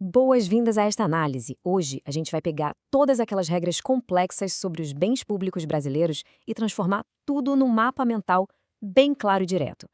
Boas-vindas a esta análise. Hoje a gente vai pegar todas aquelas regras complexas sobre os bens públicos brasileiros e transformar tudo num mapa mental bem claro e direto.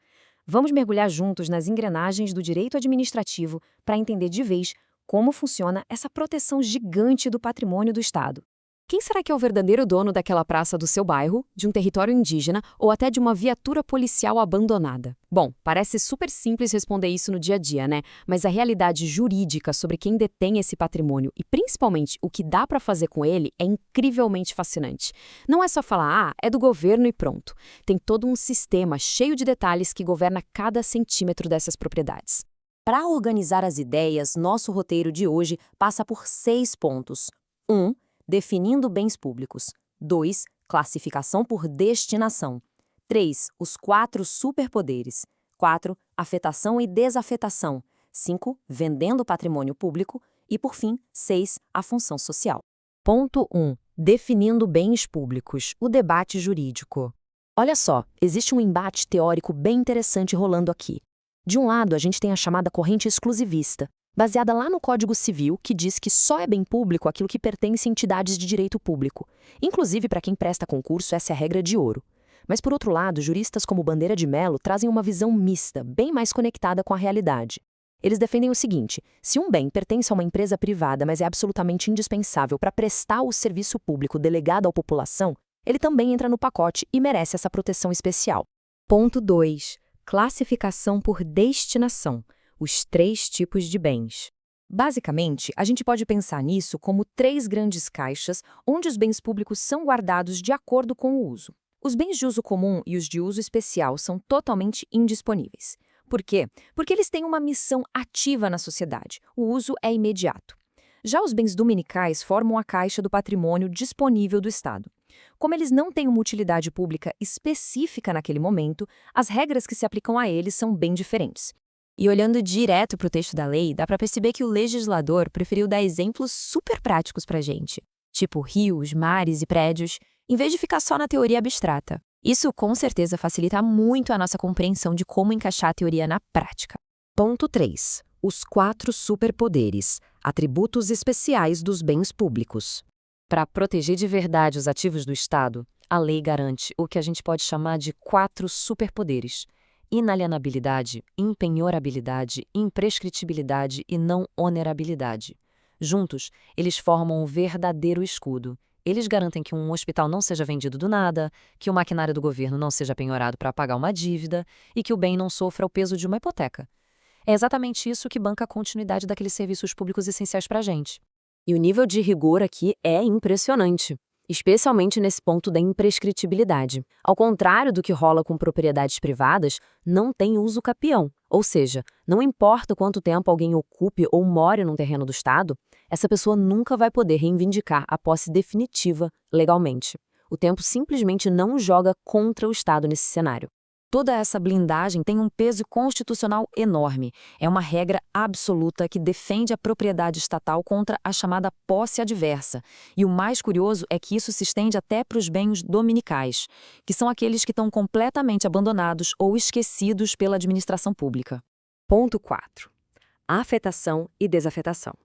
Vamos mergulhar juntos nas engrenagens do direito administrativo para entender de vez como funciona essa proteção gigante do patrimônio do Estado. Quem será que é o verdadeiro dono daquela praça do seu bairro, de um território indígena ou até de uma viatura policial abandonada? Bom, parece super simples responder isso no dia a dia, né? Mas a realidade jurídica sobre quem detém esse patrimônio e principalmente o que dá para fazer com ele é incrivelmente fascinante. Não é só falar, é do governo e pronto. Tem todo um sistema cheio de detalhes que governa cada centímetro dessas propriedades. Para organizar as ideias, nosso roteiro de hoje passa por 6 pontos. 1. Definindo bens públicos. 2. Classificação por destinação. 3. Os 4 superpoderes. 4. Afetação e desafetação. 5. Vendendo patrimônio público. E, por fim, 6. A função social. Ponto 1. Definindo bens públicos. O debate jurídico. Olha só, existe um embate teórico bem interessante rolando aqui. De um lado, a gente tem a chamada corrente exclusivista, baseada lá no Código Civil, que diz que só é bem público aquilo que pertence a entidades de direito público. Inclusive, para quem presta concurso, essa é a regra de ouro. Mas, por outro lado, juristas como Bandeira de Mello trazem uma visão mista, bem mais conectada com a realidade. Eles defendem o seguinte: se um bem pertence a uma empresa privada, mas é absolutamente indispensável para prestar o serviço público delegado à população, ele também entra no pacote e merece essa proteção especial. Ponto 2. Classificação por destinação. Os 3 tipos de bens. Basicamente, a gente pode pensar nisso como 3 grandes caixas onde os bens públicos são guardados de acordo com o uso. Os bens de uso comum e os de uso especial são totalmente indisponíveis. Por quê? Porque eles têm uma missão ativa na sociedade. O uso é imediato. Já os bens dominicais formam a caixa do patrimônio disponível do Estado. Como eles não têm uma utilidade pública específica naquele momento, as regras que se aplicam a eles são bem diferentes. E olhando direto para o texto da lei, dá para perceber que o legislador preferiu dar exemplos super práticos para a gente, tipo rios, mares e prédios, em vez de ficar só na teoria abstrata. Isso, com certeza, facilita muito a nossa compreensão de como encaixar a teoria na prática. Ponto 3. Os 4 superpoderes, atributos especiais dos bens públicos. Para proteger de verdade os ativos do Estado, a lei garante o que a gente pode chamar de 4 superpoderes: inalienabilidade, impenhorabilidade, imprescritibilidade e não onerabilidade. Juntos, eles formam um verdadeiro escudo. Eles garantem que um hospital não seja vendido do nada, que o maquinário do governo não seja penhorado para pagar uma dívida e que o bem não sofra o peso de uma hipoteca. É exatamente isso que banca a continuidade daqueles serviços públicos essenciais para a gente. E o nível de rigor aqui é impressionante, especialmente nesse ponto da imprescritibilidade. Ao contrário do que rola com propriedades privadas, não tem uso capião. Ou seja, não importa quanto tempo alguém ocupe ou more num terreno do Estado, essa pessoa nunca vai poder reivindicar a posse definitiva legalmente. O tempo simplesmente não joga contra o Estado nesse cenário. Toda essa blindagem tem um peso constitucional enorme. É uma regra absoluta que defende a propriedade estatal contra a chamada posse adversa. E o mais curioso é que isso se estende até para os bens dominicais, que são aqueles que estão completamente abandonados ou esquecidos pela administração pública. Ponto 4. Afetação e desafetação.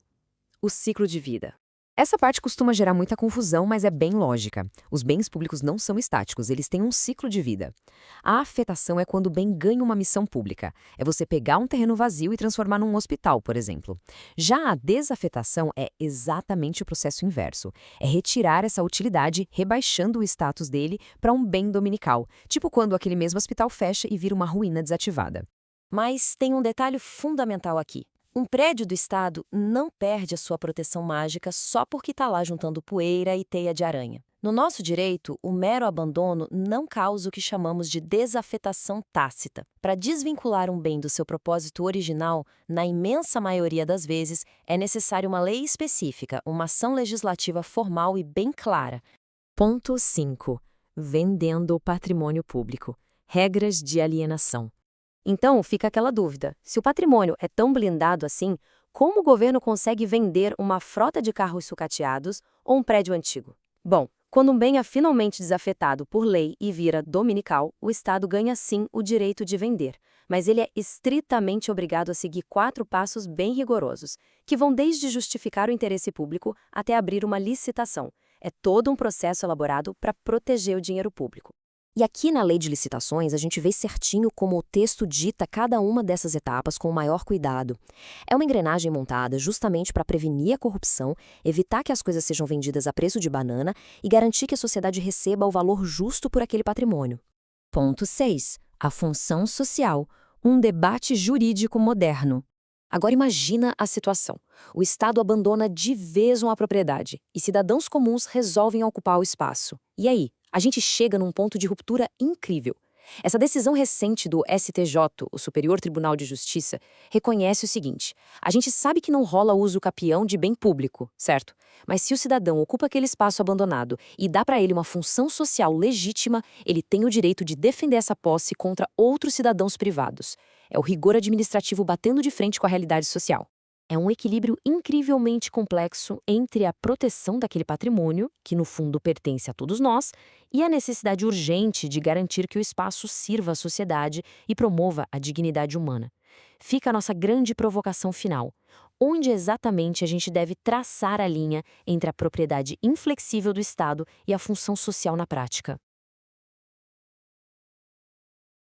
O ciclo de vida. Essa parte costuma gerar muita confusão, mas é bem lógica. Os bens públicos não são estáticos, eles têm um ciclo de vida. A afetação é quando o bem ganha uma missão pública. É você pegar um terreno vazio e transformar num hospital, por exemplo. Já a desafetação é exatamente o processo inverso. É retirar essa utilidade, rebaixando o status dele para um bem dominical, tipo quando aquele mesmo hospital fecha e vira uma ruína desativada. Mas tem um detalhe fundamental aqui. Um prédio do Estado não perde a sua proteção mágica só porque está lá juntando poeira e teia de aranha. No nosso direito, o mero abandono não causa o que chamamos de desafetação tácita. Para desvincular um bem do seu propósito original, na imensa maioria das vezes, é necessária uma lei específica, uma ação legislativa formal e bem clara. Ponto 5. Vendendo o patrimônio público. Regras de alienação. Então, fica aquela dúvida: se o patrimônio é tão blindado assim, como o governo consegue vender uma frota de carros sucateados ou um prédio antigo? Bom, quando um bem é finalmente desafetado por lei e vira dominical, o Estado ganha sim o direito de vender. mas ele é estritamente obrigado a seguir 4 passos bem rigorosos, que vão desde justificar o interesse público até abrir uma licitação. É todo um processo elaborado para proteger o dinheiro público. E aqui na Lei de Licitações, a gente vê certinho como o texto dita cada uma dessas etapas com o maior cuidado. É uma engrenagem montada justamente para prevenir a corrupção, evitar que as coisas sejam vendidas a preço de banana e garantir que a sociedade receba o valor justo por aquele patrimônio. Ponto 6. A função social. Um debate jurídico moderno. Agora imagina a situação. O Estado abandona de vez uma propriedade e cidadãos comuns resolvem ocupar o espaço. E aí? A gente chega num ponto de ruptura incrível. Essa decisão recente do STJ, o Superior Tribunal de Justiça, reconhece o seguinte: a gente sabe que não rola uso capião de bem público, certo? Mas se o cidadão ocupa aquele espaço abandonado e dá para ele uma função social legítima, ele tem o direito de defender essa posse contra outros cidadãos privados. É o rigor administrativo batendo de frente com a realidade social. É um equilíbrio incrivelmente complexo entre a proteção daquele patrimônio, que no fundo pertence a todos nós, e a necessidade urgente de garantir que o espaço sirva à sociedade e promova a dignidade humana. Fica a nossa grande provocação final. Onde exatamente a gente deve traçar a linha entre a propriedade inflexível do Estado e a função social na prática?